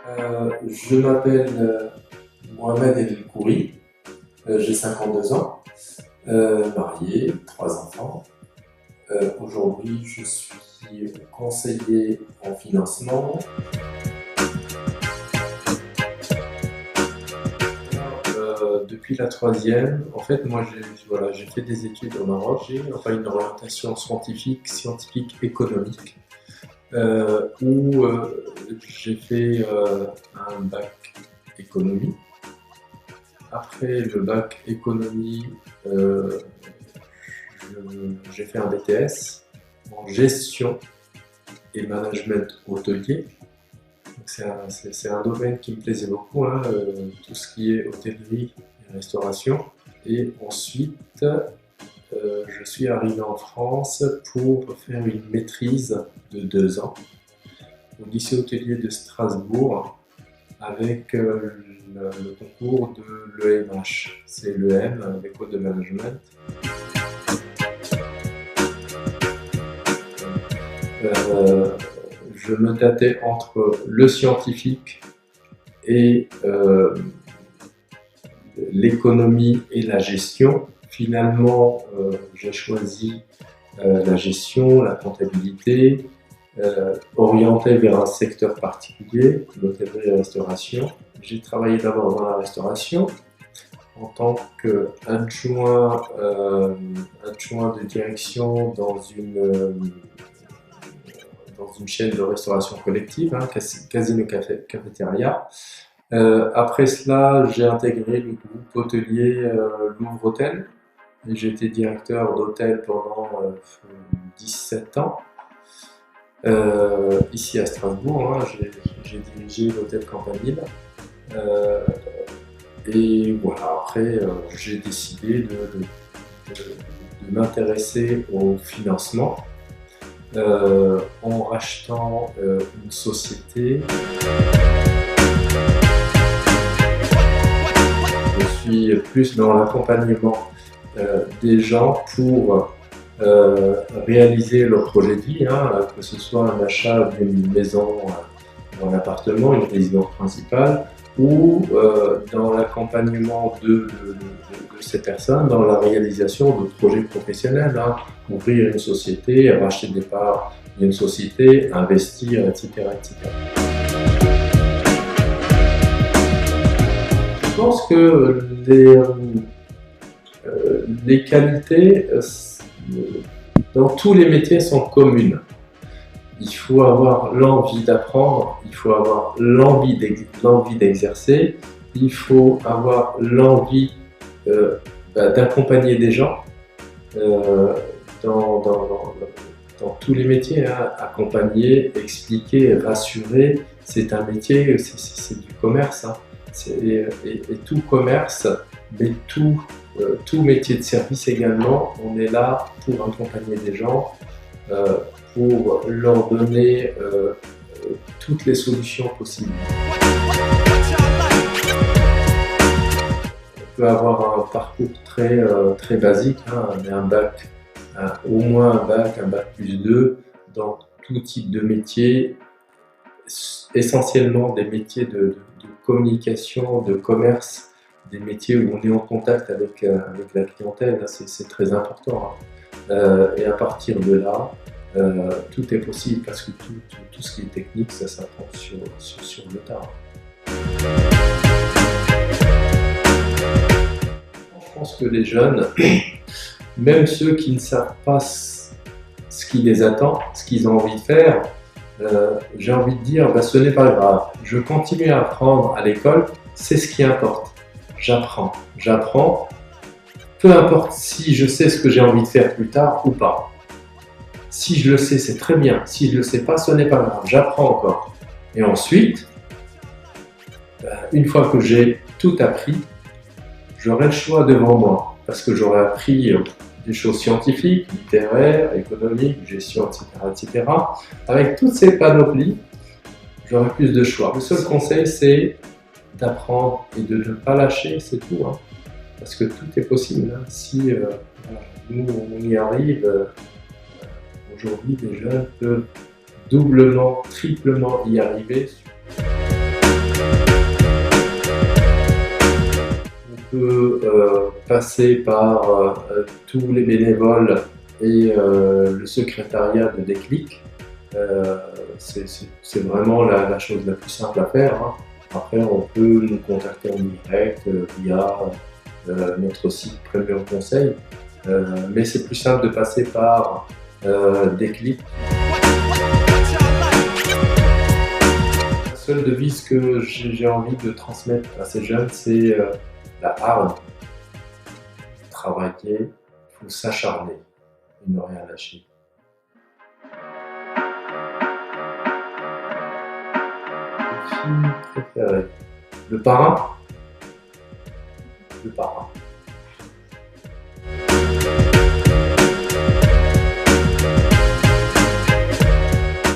Je m'appelle Mohamed El Khoury, j'ai 52 ans, marié, 3 enfants. Aujourd'hui, je suis conseiller en financement. Depuis la troisième, en fait, moi j'ai fait des études au Maroc, j'ai une orientation scientifique économique, où j'ai fait un bac économie. Après le bac économie, j'ai fait un BTS en gestion et management hôtelier. C'est un domaine qui me plaisait beaucoup, hein, tout ce qui est hôtellerie et restauration. Et ensuite, je suis arrivé en France pour faire une maîtrise de 2 ans au lycée hôtelier de Strasbourg avec le concours de l'EMH, c'est l'EM, l'école de management. Je me tâtais entre le scientifique et l'économie et la gestion. Finalement, j'ai choisi la gestion, la comptabilité, orienté vers un secteur particulier, l'hôtellerie et la restauration. J'ai travaillé d'abord dans la restauration en tant qu'adjoint de direction dans une chaîne de restauration collective, hein, Casino Cafétéria. Après cela, j'ai intégré le groupe hôtelier Louvre Hôtel et j'ai été directeur d'hôtel pendant 17 ans. Ici à Strasbourg, hein, j'ai dirigé l'hôtel Campanile. Et voilà, après, j'ai décidé de m'intéresser au financement en rachetant une société. Je suis plus dans l'accompagnement des gens pour réaliser leur projet de vie, hein, que ce soit un achat d'une maison ou un appartement, une résidence principale, ou dans l'accompagnement de ces personnes dans la réalisation de projets professionnels, hein, ouvrir une société, racheter des parts d'une société, investir, etc., etc. Je pense que les qualités dans tous les métiers sont communes. Il faut avoir l'envie d'apprendre, il faut avoir l'envie d'exercer, il faut avoir l'envie d'accompagner des gens dans tous les métiers, hein. Accompagner, expliquer, rassurer, c'est un métier, c'est du commerce, hein. Et tout commerce, mais tout métier de service également, on est là pour accompagner des gens, pour leur donner toutes les solutions possibles. On peut avoir un parcours très basique, hein, un bac, au moins un bac plus 2 dans tout type de métier, essentiellement des métiers de communication, de commerce, des métiers où on est en contact avec la clientèle, c'est très important, hein. Et à partir de là, tout est possible parce que tout ce qui est technique, ça s'apprend sur le tard. Je pense que les jeunes, même ceux qui ne savent pas ce qui les attend, ce qu'ils ont envie de faire, j'ai envie de dire, ce n'est pas grave. Je continue à apprendre à l'école, c'est ce qui importe. J'apprends, peu importe si je sais ce que j'ai envie de faire plus tard ou pas. Si je le sais, c'est très bien. Si je ne le sais pas, ce n'est pas grave, j'apprends encore. Et ensuite, une fois que j'ai tout appris, j'aurai le choix devant moi. Parce que j'aurai appris des choses scientifiques, littéraires, économiques, gestion, etc. Avec toutes ces panoplies, j'aurai plus de choix. Le seul conseil, c'est d'apprendre et de ne pas lâcher, c'est tout, hein. Parce que tout est possible, hein. Si nous, on y arrive, aujourd'hui, les jeunes peuvent doublement, triplement y arriver. On peut passer par tous les bénévoles et le secrétariat de Déclic. C'est vraiment la chose la plus simple à faire, hein. Après, on peut nous contacter en direct via notre site Premium Conseil, mais c'est plus simple de passer par Déclic. La seule devise que j'ai envie de transmettre à ces jeunes, c'est la hargne. Travailler, il faut s'acharner et ne rien lâcher. Le film préféré. Le Parrain. Le Parrain.